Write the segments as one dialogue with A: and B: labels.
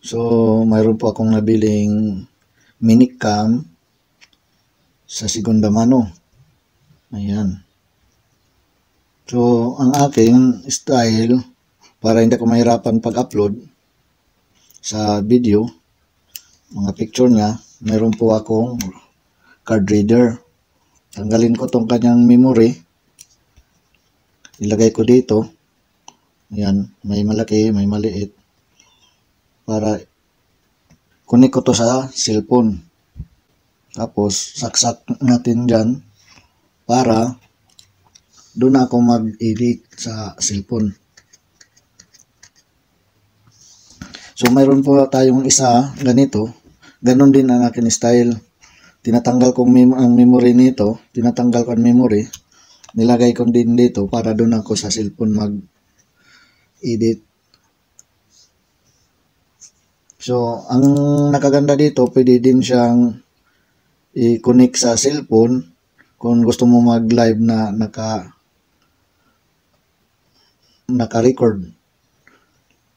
A: So, mayroon po akong nabiling minicam sa segunda mano. Ayan. So, ang aking style, para hindi ko mahirapan pag-upload sa video, mga picture niya, mayroon po akong card reader. Tanggalin ko tong kanyang memory. Ilagay ko dito. Ayan, may malaki, may maliit. Para kunik ko to sa cellphone. Tapos, saksak natin dyan para doon ako mag-edit sa cellphone. So, mayroon po tayong isa ganito. Ganon din ang akin style. Tinatanggal ko ang memory nito. Tinatanggal ko ang memory. Nilagay ko din dito para doon ako sa cellphone mag-edit. So, ang nakaganda dito, pwede din siyang i-connect sa cellphone kung gusto mo mag-live na naka-record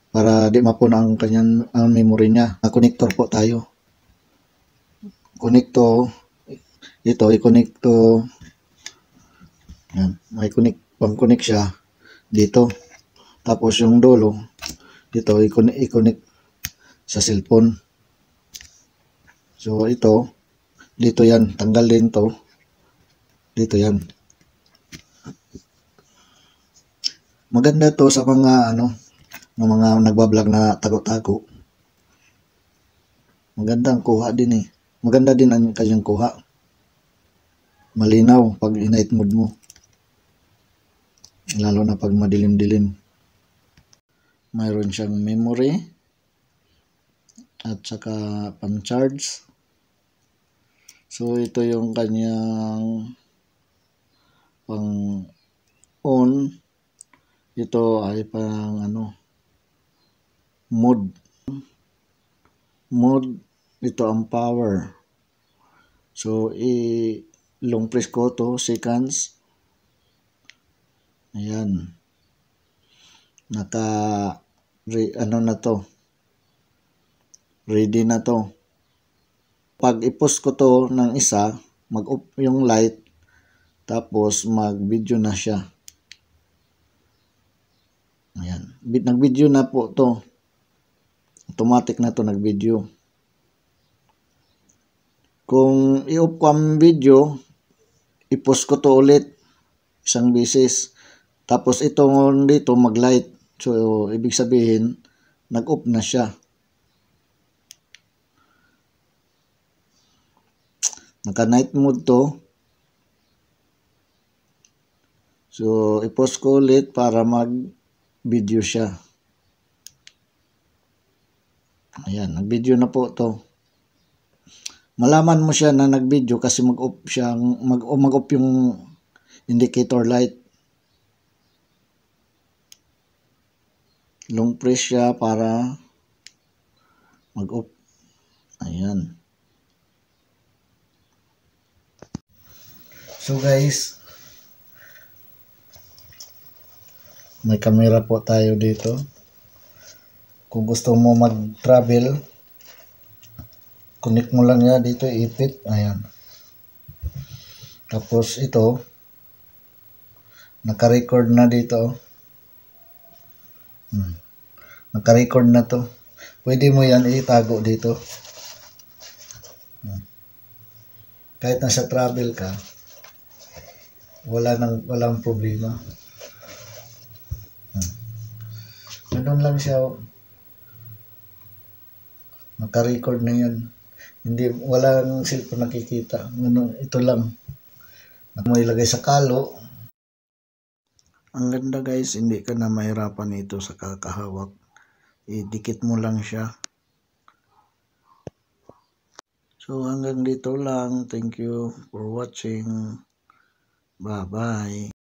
A: para di mapuna ang kanyang memory niya. Connector po tayo. Connecto, ito, i-connect to, yan, may pang-connect siya dito. Tapos yung dulo, dito, i-connect sa cellphone. So, ito, dito yan, tanggal din to. Dito yan. Maganda to sa mga, mga nagbablog na tago-tago. Maganda ang kuha din eh. Maganda din ang kanyang kuha. Malinaw pag i-night mode mo. Lalo na pag madilim-dilim. Mayroon siyang memory. At saka pang-charge. So, ito yung kanyang pang-on. Ito ay pang mode. Ito ang power. So, long press ko to, seconds. Ayan. Na to. Ready na to. Pag i-post ko to ng isa, mag-off yung light, tapos mag-video na siya. Ayan. Nag-video na po to. Automatic na to nag-video. Kung i-off ko ang video, i-post ko to ulit isang beses. Tapos itong dito mag-light. So, ibig sabihin, nag-off na siya. Naka-night mode to. So, i-post ko ulit para mag-video siya. Ayan, nag-video na po to. Malaman mo siya na nag-video kasi mag-off yung indicator light. Long press siya para mag-off. Ayan. So guys, may camera po tayo dito. Kung gusto mo mag-travel, connect mo lang yan dito, ipit. Ayan. Tapos ito, naka-record na dito. Naka-record na to. Pwede mo yan itago dito. Kahit nasa travel ka, walang problema. Ganun lang siya. Naka-record na yan. Walang cellphone nakikita. Ito lang. Mo ilagay sa kalo. Ang ganda guys, hindi ka na mahirapan ito sa kakahawak. Idikit mo lang siya. So hanggang dito lang. Thank you for watching. Bye-bye.